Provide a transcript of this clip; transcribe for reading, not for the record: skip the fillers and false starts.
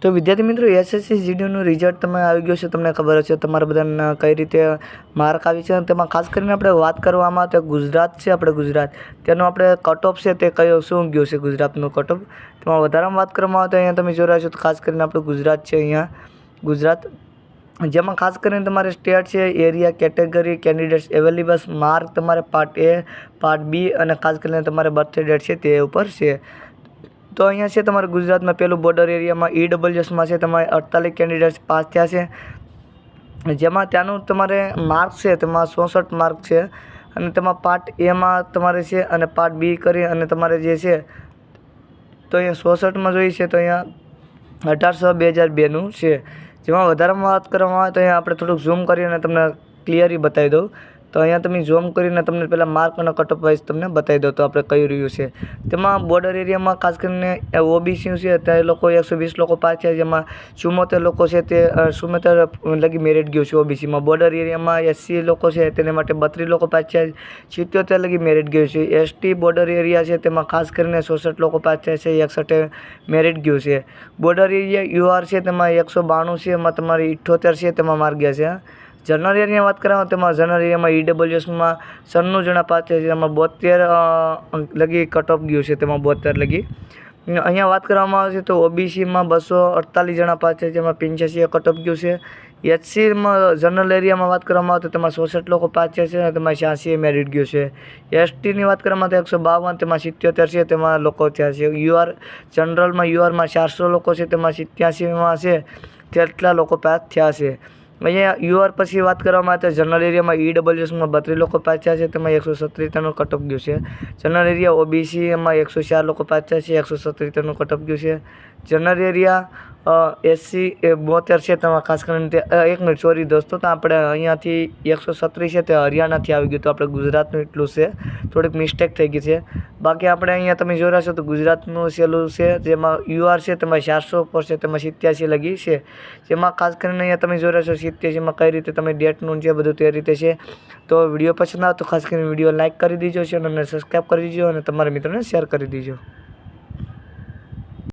તો વિદ્યાર્થી મિત્રો એસએસસી જીડીનું રિઝલ્ટ તમે આવી ગયું છે, તમને ખબર હશે તમારા બધાને કઈ રીતે માર્ક આવી છે. અને તેમાં ખાસ કરીને આપણે વાત કરવામાં તો ગુજરાત છે, આપણે ગુજરાત તેનો આપણે કટ ઓફ છે તે કયો શું ગયો છે ગુજરાતનું કટ ઓફ. તેમાં વધારામાં વાત કરવામાં આવે તો અહીંયા તમે જોઈ રહ્યા છો તો ખાસ કરીને આપણું ગુજરાત છે, અહીંયા ગુજરાત જેમાં ખાસ કરીને તમારે સ્ટેટ છે, area, category, candidates available, mark તમારે પાર્ટ એ, પાર્ટ બી અને ખાસ કરીને તમારે બર્થ ડેટ છે તે ઉપર છે. તો અહીંયા છે તમારે ગુજરાતમાં પેલું બોર્ડર એરિયામાં EWSમાં છે તમારે 48 કેન્ડિડેટ્સ પાસ થયા છે, જેમાં ત્યાંનું તમારે માર્ક છે તેમાં 66 માર્ક છે. અને તેમાં પાર્ટ એમાં તમારે છે અને પાર્ટ બી કરી અને તમારે જે છે તો અહીંયા 66માં જોઈએ છે તો અહીંયા 18/2002નું છે. જેમાં વધારામાં વાત કરવામાં આવે તો અહીંયા આપણે થોડુંક ઝૂમ કરી અને તમને ક્લિયરી બતાવી દઉં. તો અહીંયા તમે ઝૂમ કરીને તમને પહેલાં માર્ક અને કટ ઓફ વાઇઝ તમને બતાવી દઉં તો આપણે કઈ રહ્યું છે. તેમાં બોર્ડર એરિયામાં ખાસ કરીને ઓબીસી છે તે લોકો 120 લોકો પાસ થયા, જેમાં 74 લોકો છે તે 74 લગી મેરિટ ગયું છે ઓબીસીમાં. બોર્ડર એરિયામાં એસસી લોકો છે તેને માટે 32 લોકો પાસ થયા, 77 લગી મેરિટ ગયું છે. એસટી બોર્ડર એરિયા છે તેમાં ખાસ કરીને 66 લોકો પાસ થયા છે, 61 મેરિટ ગયું છે. બોર્ડર એરિયા યુઆર છે તેમાં 192 છે, એમાં તમારી 78 છે તેમાં માર્ક ગયા છે. જનરલ એરિયાની વાત કરવામાં તેમાં જનરલ એરિયામાં EWSમાં 96 જણા પાસ થયા છે, એમાં 72 લગી કટ ઓફ ગયું છે, તેમાં 72 લગી. અહીંયા વાત કરવામાં આવે છે તો ઓબીસીમાં 248 જણા પાસ થયા છે, જેમાં 85 કટ ઓફ ગયું છે. એચસીમાં જનરલ એરિયામાં વાત કરવામાં આવે તો તેમાં 66 લોકો પાસ થયા છે, તેમાં 86 મેરિટ ગયું છે. એસટીની વાત કરવામાં તો 152, તેમાં 77 છે તેમાં લોકો થયા છે. યુઆર જનરલમાં યુઆરમાં 400 લોકો છે, તેમાં 87માં છે તેટલા લોકો પાસ થયા છે. અહીંયા યુઆર પછી વાત કરવામાં આવે તો જનરલ એરિયામાં EWSમાં 32 લોકો પાસ થયા છે, તેમાં 137નું કટ ઓફ ગયું છે. જનરલ એરિયા ઓબીસીમાં 104 લોકો પાસ થયા છે, 137નું કટ ઓફ ગયું છે. જનરલ એરિયા એસસી 72 છે, તેમાં ખાસ કરીને એક મિનિટ સોરી દોસ્તો, તો આપણે અહીંયાથી 137 છે તે હરિયાણાથી આવી ગયું, તો આપણે ગુજરાતનું એટલું છે, થોડીક મિસ્ટેક થઈ ગઈ છે. બાકી આપણે અહીંયા તમે જોઈ રહ્યા છો તો ગુજરાતનું સહેલું છે, જેમાં યુઆર છે તેમાં 400 ઉપર છે, તેમાં 87 લગી છે. જેમાં ખાસ કરીને અહીંયા તમે જોઈ રહ્યા છો 87માં કઈ રીતે તમે ડેટનું છે બધું તે રીતે છે. તો વિડીયો પસંદ આવે તો ખાસ કરીને વિડીયો લાઇક કરી દીજો છે અને સબસ્ક્રાઈબ કરી દીજો અને તમારા મિત્રોને શેર કરી દીજો.